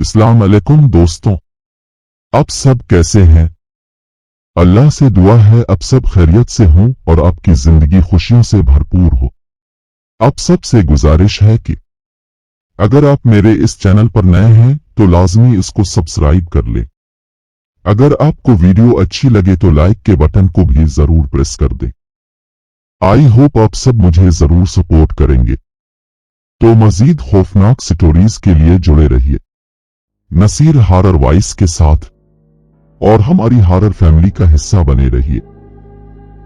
अस्सलाम अलैकुम दोस्तों, आप सब कैसे हैं? अल्लाह से दुआ है आप सब खैरियत से हों और आपकी जिंदगी खुशियों से भरपूर हो। आप सब से गुजारिश है कि अगर आप मेरे इस चैनल पर नए हैं तो लाजमी इसको सब्सक्राइब कर लें। अगर आपको वीडियो अच्छी लगे तो लाइक के बटन को भी जरूर प्रेस कर दें। आई होप आप सब मुझे जरूर सपोर्ट करेंगे। तो मजीद खौफनाक स्टोरीज के लिए जुड़े रहिए नसीर हॉरर वॉइस के साथ और हमारी हॉरर फैमिली का हिस्सा बने रहिए।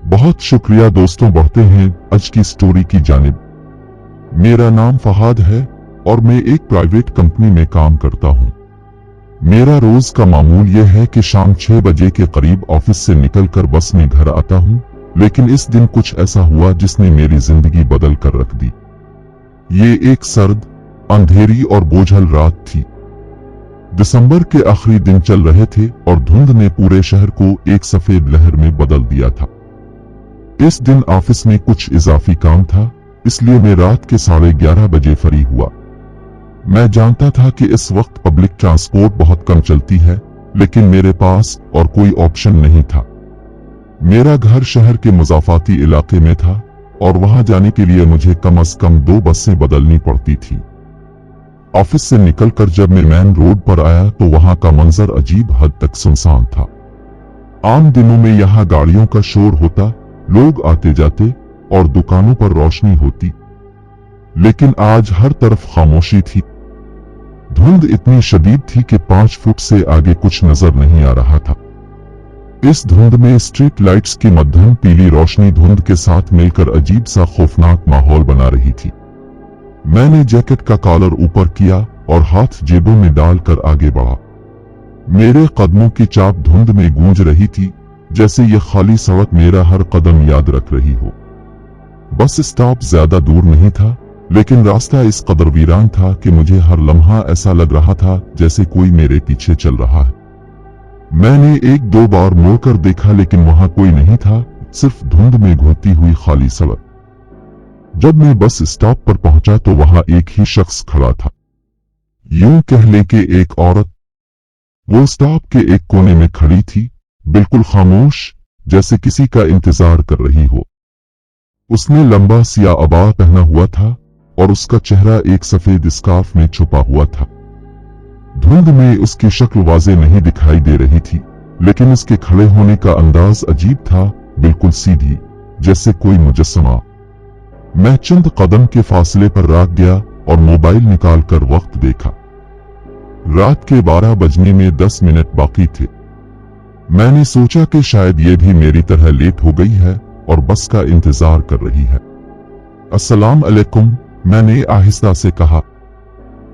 बहुत शुक्रिया दोस्तों, बढ़ते हैं आज की स्टोरी की जानिब। मेरा नाम फहाद है और मैं एक प्राइवेट कंपनी में काम करता हूं। मेरा रोज का मामूल यह है कि शाम 6 बजे के करीब ऑफिस से निकलकर बस में घर आता हूं, लेकिन इस दिन कुछ ऐसा हुआ जिसने मेरी जिंदगी बदल कर रख दी। ये एक सर्द, अंधेरी और बोझल रात थी। दिसंबर के आखिरी दिन चल रहे थे और धुंध ने पूरे शहर को एक सफेद लहर में बदल दिया था। इस दिन ऑफिस में कुछ इजाफी काम था, इसलिए मैं रात के 11:30 बजे फ्री हुआ। मैं जानता था कि इस वक्त पब्लिक ट्रांसपोर्ट बहुत कम चलती है, लेकिन मेरे पास और कोई ऑप्शन नहीं था। मेरा घर शहर के मुजाफाती इलाके में था और वहां जाने के लिए मुझे कम से कम 2 बसें बदलनी पड़ती थी। ऑफिस से निकलकर जब मैं मेन रोड पर आया तो वहां का मंजर अजीब हद तक सुनसान था। आम दिनों में यहां गाड़ियों का शोर होता, लोग आते जाते और दुकानों पर रोशनी होती, लेकिन आज हर तरफ खामोशी थी। धुंध इतनी शदीद थी कि 5 फुट से आगे कुछ नजर नहीं आ रहा था। इस धुंध में स्ट्रीट लाइट्स की मध्यम पीली रोशनी धुंध के साथ मिलकर अजीब सा खौफनाक माहौल बना रही थी। मैंने जैकेट का कॉलर ऊपर किया और हाथ जेबों में डालकर आगे बढ़ा। मेरे कदमों की चाप धुंध में गूंज रही थी, जैसे ये खाली सड़क मेरा हर कदम याद रख रही हो। बस स्टॉप ज्यादा दूर नहीं था, लेकिन रास्ता इस कदर वीरान था कि मुझे हर लम्हा ऐसा लग रहा था जैसे कोई मेरे पीछे चल रहा है। मैंने 1-2 बार मुड़कर देखा, लेकिन वहां कोई नहीं था, सिर्फ धुंध में घुलती हुई खाली सड़क। जब मैं बस स्टॉप पर पहुंचा तो वहां एक ही शख्स खड़ा था। यूं कह लें कि एक औरत। वो स्टॉप के एक कोने में खड़ी थी, बिल्कुल खामोश, जैसे किसी का इंतजार कर रही हो। उसने लंबा सियाह अबाया पहना हुआ था और उसका चेहरा एक सफेद स्कार्फ में छुपा हुआ था। धुंध में उसकी शक्ल वाज़ेह नहीं दिखाई दे रही थी, लेकिन उसके खड़े होने का अंदाज अजीब था, बिल्कुल सीधी, जैसे कोई मुजस्समा। मैं चंद कदम के फासले पर रुक गया और मोबाइल निकालकर वक्त देखा। रात के 12 बजने में 10 मिनट बाकी थे। मैंने सोचा कि शायद ये भी मेरी तरह लेट हो गई है और बस का इंतजार कर रही है। अस्सलाम अलैकुम, मैंने आहिस्ता से कहा।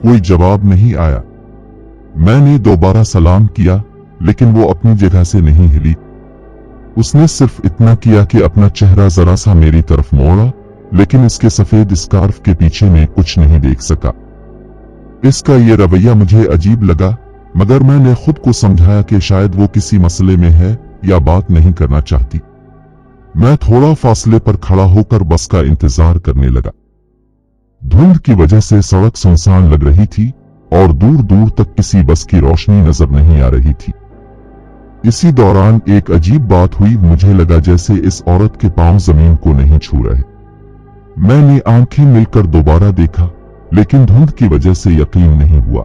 कोई जवाब नहीं आया। मैंने दोबारा सलाम किया, लेकिन वो अपनी जगह से नहीं हिली। उसने सिर्फ इतना किया कि अपना चेहरा जरा सा मेरी तरफ मोड़ा, लेकिन इसके सफेद स्कार्फ के पीछे में कुछ नहीं देख सका। इसका ये रवैया मुझे अजीब लगा, मगर मैंने खुद को समझाया कि शायद वो किसी मसले में है या बात नहीं करना चाहती। मैं थोड़ा फासले पर खड़ा होकर बस का इंतजार करने लगा। धुंध की वजह से सड़क सुनसान लग रही थी और दूर दूर तक किसी बस की रोशनी नजर नहीं आ रही थी। इसी दौरान एक अजीब बात हुई। मुझे लगा जैसे इस औरत के पांव जमीन को नहीं छू रहे। मैंने आंखें मिलकर दोबारा देखा, लेकिन धुंध की वजह से यकीन नहीं हुआ।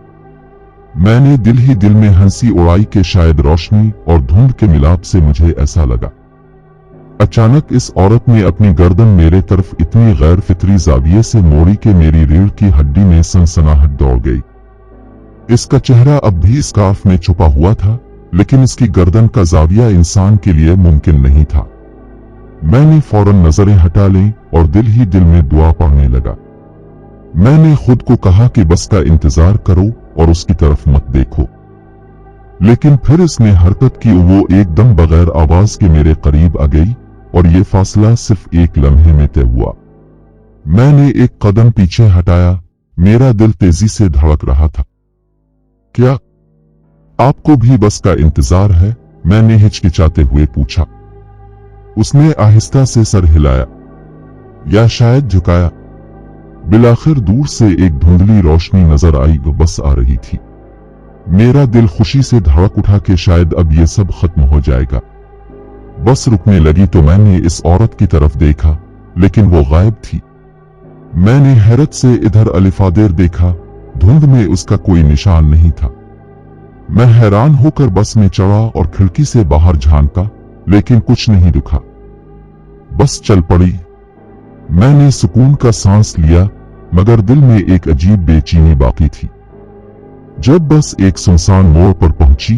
मैंने दिल ही दिल में हंसी उड़ाई कि शायद रोशनी और धुंध के मिलाप से मुझे ऐसा लगा। अचानक इस औरत ने अपनी गर्दन मेरे तरफ इतनी गैर फितरी जाविये से मोड़ी कि मेरी रीढ़ की हड्डी में सनसनाहट दौड़ गई। इसका चेहरा अब भी स्कार्फ में छुपा हुआ था, लेकिन इसकी गर्दन का जाविया इंसान के लिए मुमकिन नहीं था। मैंने फौरन नजरें हटा ली और दिल ही दिल में दुआ पढ़ने लगा। मैंने खुद को कहा कि बस का इंतजार करो और उसकी तरफ मत देखो, लेकिन फिर इसने हरकत की। वो एकदम बगैर आवाज के मेरे करीब आ गई और ये फासला सिर्फ एक लम्हे में तय हुआ। मैंने एक कदम पीछे हटाया, मेरा दिल तेजी से धड़क रहा था। क्या आपको भी बस का इंतजार है? मैंने हिचकिचाते हुए पूछा। उसने आहिस्ता से सर हिलाया या शायद झुकाया। बिलाखिर दूर से एक धुंधली रोशनी नजर आई, वो बस आ रही थी। मेरा दिल खुशी से धड़क उठा कि शायद अब ये सब खत्म हो जाएगा। बस रुकने लगी तो मैंने इस औरत की तरफ देखा, लेकिन वो गायब थी। मैंने हैरत से इधर अलिफादेर देखा, धुंध में उसका कोई निशान नहीं था। मैं हैरान होकर बस में चढ़ा और खिड़की से बाहर झांका, लेकिन कुछ नहीं दिखा। बस चल पड़ी। मैंने सुकून का सांस लिया, मगर दिल में एक अजीब बेचैनी बाकी थी। जब बस एक सुनसान मोड़ पर पहुंची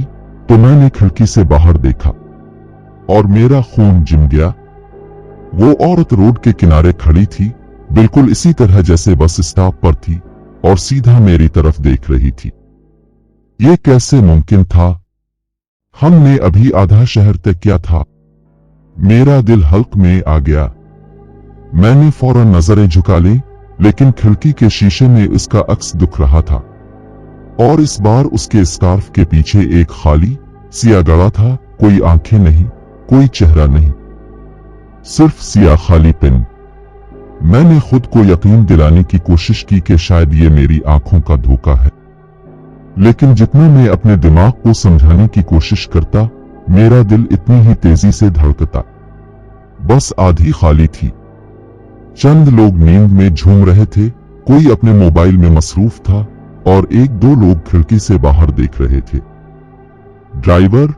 तो मैंने खिड़की से बाहर देखा और मेरा खून जिम गया। वो औरत रोड के किनारे खड़ी थी, बिल्कुल इसी तरह जैसे बस स्टॉप पर थी, और सीधा मेरी तरफ देख रही थी। ये कैसे मुमकिन था? हमने अभी आधा शहर तय किया था। मेरा दिल हल्क में आ गया। मैंने फौरन नजरें झुका ली, लेकिन खिड़की के शीशे में उसका अक्स दिख रहा था, और इस बार उसके स्कार्फ के पीछे एक खाली सिया गड़ा था। कोई आंखें नहीं, कोई चेहरा नहीं, सिर्फ सिया खाली पिन। मैंने खुद को यकीन दिलाने की कोशिश की कि शायद ये मेरी आंखों का धोखा है, लेकिन जितना मैं अपने दिमाग को समझाने की कोशिश करता, मेरा दिल इतनी ही तेजी से धड़कता। बस आधी खाली थी। चंद लोग नींद में झूम रहे थे, कोई अपने मोबाइल में मसरूफ था, और एक दो लोग खिड़की से बाहर देख रहे थे। ड्राइवर,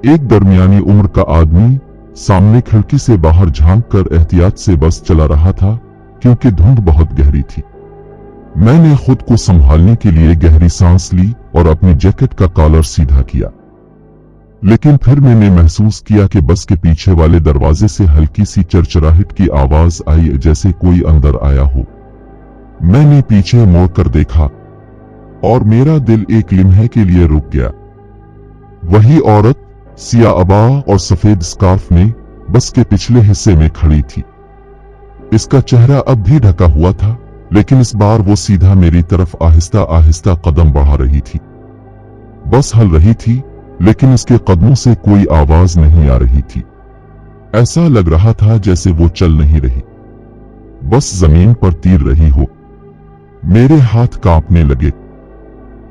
एक दरमियानी उम्र का आदमी, सामने खिड़की से बाहर झांककर एहतियात से बस चला रहा था, क्योंकि धुंध बहुत गहरी थी। मैंने खुद को संभालने के लिए गहरी सांस ली और अपनी जैकेट का कॉलर सीधा किया, लेकिन फिर मैंने महसूस किया कि बस के पीछे वाले दरवाजे से हल्की सी चरचराहट की आवाज आई, जैसे कोई अंदर आया हो। मैंने पीछे मोड़कर देखा और मेरा दिल एक लम्हे के लिए रुक गया। वही औरत सिया अबा और सफेद स्कार्फ में बस के पिछले हिस्से में खड़ी थी। इसका चेहरा अब भी ढका हुआ था, लेकिन इस बार वो सीधा मेरी तरफ आहिस्ता आहिस्ता कदम बढ़ा रही थी। बस हल रही थी, लेकिन इसके कदमों से कोई आवाज नहीं आ रही थी। ऐसा लग रहा था जैसे वो चल नहीं रही, बस जमीन पर तीर रही हो। मेरे हाथ कांपने लगे।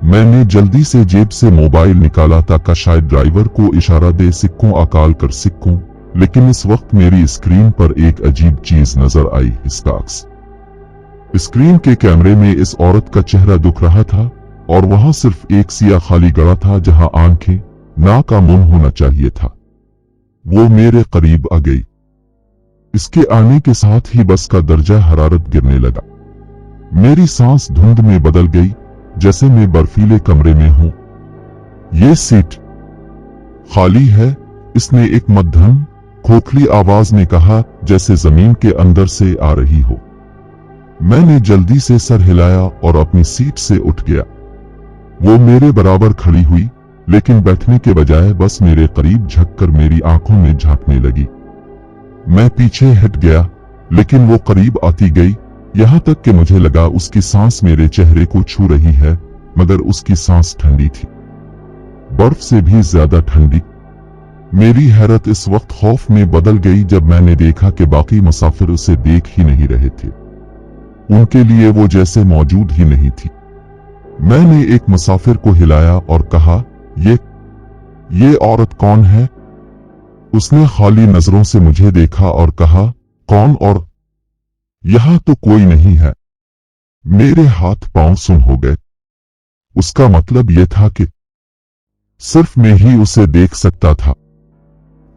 मैंने जल्दी से जेब से मोबाइल निकाला ताकि शायद ड्राइवर को इशारा दे सकूं, अकाल कर सकूं, लेकिन इस वक्त मेरी स्क्रीन पर एक अजीब चीज नजर आई, इसका अक्स। स्क्रीन के कैमरे में इस औरत का चेहरा दिख रहा था, और वहां सिर्फ एक सिया खाली गड़ा था जहां आंखें, नाक का मुंह होना चाहिए था। वो मेरे करीब आ गई। इसके आने के साथ ही बस का दर्जा हरारत गिरने लगा। मेरी सांस धुंध में बदल गई, जैसे मैं बर्फीले कमरे में हूं। ये सीट खाली है, इसने एक मध्यम खोखली आवाज में कहा, जैसे जमीन के अंदर से आ रही हो। मैंने जल्दी से सर हिलाया और अपनी सीट से उठ गया। वो मेरे बराबर खड़ी हुई, लेकिन बैठने के बजाय बस मेरे करीब झुककर मेरी आंखों में झांकने लगी। मैं पीछे हट गया, लेकिन वो करीब आती गई, यहां तक कि मुझे लगा उसकी सांस मेरे चेहरे को छू रही है, मगर उसकी सांस ठंडी थी, बर्फ से भी ज्यादा ठंडी। मेरी हैरत इस वक्त खौफ में बदल गई जब मैंने देखा कि बाकी मुसाफिर उसे देख ही नहीं रहे थे। उनके लिए वो जैसे मौजूद ही नहीं थी। मैंने एक मुसाफिर को हिलाया और कहा, ये औरत कौन है? उसने खाली नजरों से मुझे देखा और कहा, कौन? और यहां तो कोई नहीं है। मेरे हाथ पांव सुन हो गए। उसका मतलब यह था कि सिर्फ मैं ही उसे देख सकता था।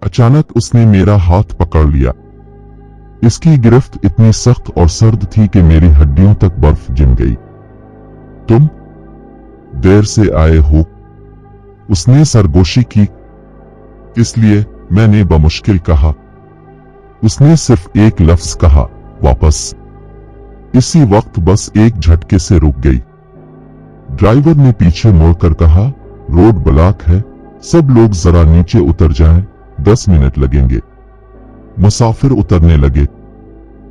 अचानक उसने मेरा हाथ पकड़ लिया। इसकी गिरफ्त इतनी सख्त और सर्द थी कि मेरी हड्डियों तक बर्फ जम गई। तुम देर से आए हो, उसने सरगोशी की। इसलिए मैंने बमुश्किल कहा। उसने सिर्फ एक लफ्ज कहा, वापस। इसी वक्त बस एक झटके से रुक गई। ड्राइवर ने पीछे मुड़कर कहा, रोड ब्लॉक है, सब लोग जरा नीचे उतर जाएं, 10 मिनट लगेंगे। मुसाफिर उतरने लगे।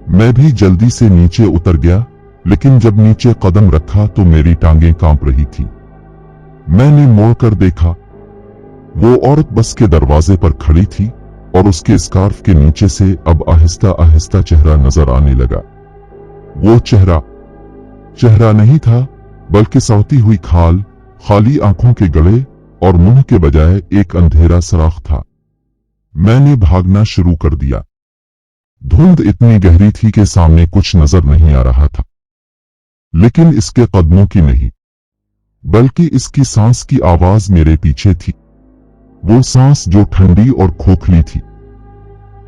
मैं भी जल्दी से नीचे उतर गया, लेकिन जब नीचे कदम रखा तो मेरी टांगें कांप रही थी। मैंने मुड़कर देखा। वो औरत बस के दरवाजे पर खड़ी थी और उसके स्कार्फ के नीचे से अब आहिस्ता आहिस्ता चेहरा नजर आने लगा। वो चेहरा नहीं था, बल्कि सौती हुई खाल, खाली आंखों के गड़े और मुंह के बजाय एक अंधेरा सराख था। मैंने भागना शुरू कर दिया। धुंध इतनी गहरी थी कि सामने कुछ नजर नहीं आ रहा था, लेकिन इसके कदमों की नहीं, बल्कि इसकी सांस की आवाज मेरे पीछे थी। वो सांस जो ठंडी और खोखली थी।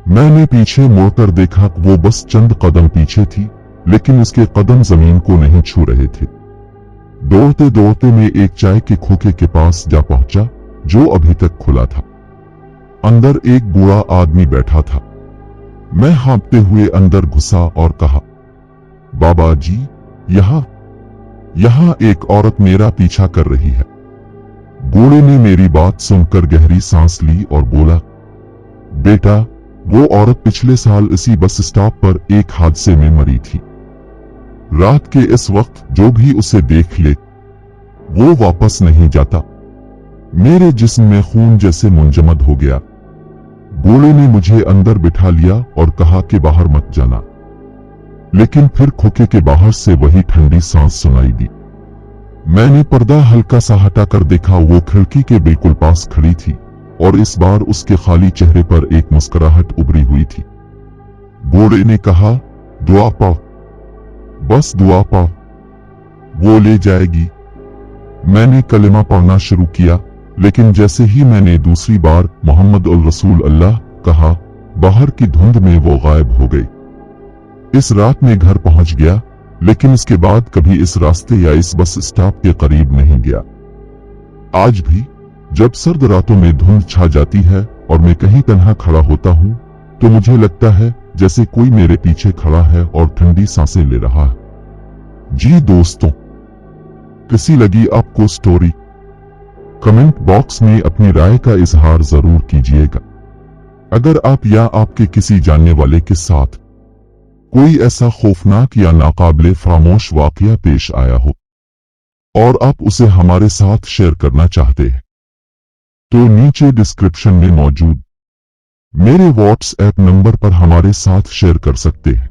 मैंने पीछे मुड़कर देखा, वो बस चंद कदम पीछे थी, लेकिन इसके कदम जमीन को नहीं छू रहे थे। दौड़ते दौड़ते मैं एक चाय के खोखे के पास जा पहुंचा, जो अभी तक खुला था। अंदर एक बूढ़ा आदमी बैठा था। मैं हाँफते हुए अंदर घुसा और कहा, बाबा जी, यहाँ एक औरत मेरा पीछा कर रही है। बूढ़े ने मेरी बात सुनकर गहरी सांस ली और बोला, बेटा, वो औरत पिछले साल इसी बस स्टॉप पर एक हादसे में मरी थी। रात के इस वक्त जो भी उसे देख ले, वो वापस नहीं जाता। मेरे जिस्म में खून जैसे मुंजमद हो गया। बूढ़े ने मुझे अंदर बिठा लिया और कहा कि बाहर मत जाना, लेकिन फिर खोखे के बाहर से वही ठंडी सांस सुनाई दी। मैंने पर्दा हल्का सा हटाकर देखा, वो खिड़की के बिल्कुल पास खड़ी थी और इस बार उसके खाली चेहरे पर एक मुस्कुराहट उभरी हुई थी। बूढ़े ने कहा, दुआ पाओ, बस दुआ पाओ, वो ले जाएगी। मैंने कलिमा पढ़ना शुरू किया, लेकिन जैसे ही मैंने दूसरी बार मोहम्मद उल रसूल अल्लाह कहा, बाहर की धुंध में वो गायब हो गई। इस रात में घर पहुंच गया, लेकिन इसके बाद कभी इस रास्ते या इस बस स्टॉप के करीब नहीं गया। आज भी जब सर्द रातों में धुंध छा जाती है और मैं कहीं तन्हा खड़ा होता हूँ, तो मुझे लगता है जैसे कोई मेरे पीछे खड़ा है और ठंडी सांसें ले रहा है। जी दोस्तों, कैसी लगी आपको स्टोरी? कमेंट बॉक्स में अपनी राय का इजहार जरूर कीजिएगा। अगर आप या आपके किसी जानने वाले के साथ कोई ऐसा खौफनाक या नाकाबिले फरामोश वाकया पेश आया हो और आप उसे हमारे साथ शेयर करना चाहते हैं, तो नीचे डिस्क्रिप्शन में मौजूद मेरे व्हाट्सएप नंबर पर हमारे साथ शेयर कर सकते हैं।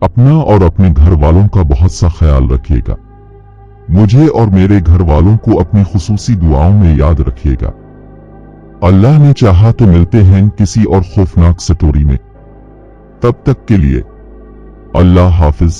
अपना और अपने घर वालों का बहुत सा ख्याल रखिएगा। मुझे और मेरे घर वालों को अपनी खुसूसी दुआओं में याद रखिएगा। अल्लाह ने चाहा तो मिलते हैं किसी और खौफनाक स्टोरी में। तब तक के लिए अल्लाह हाफिज।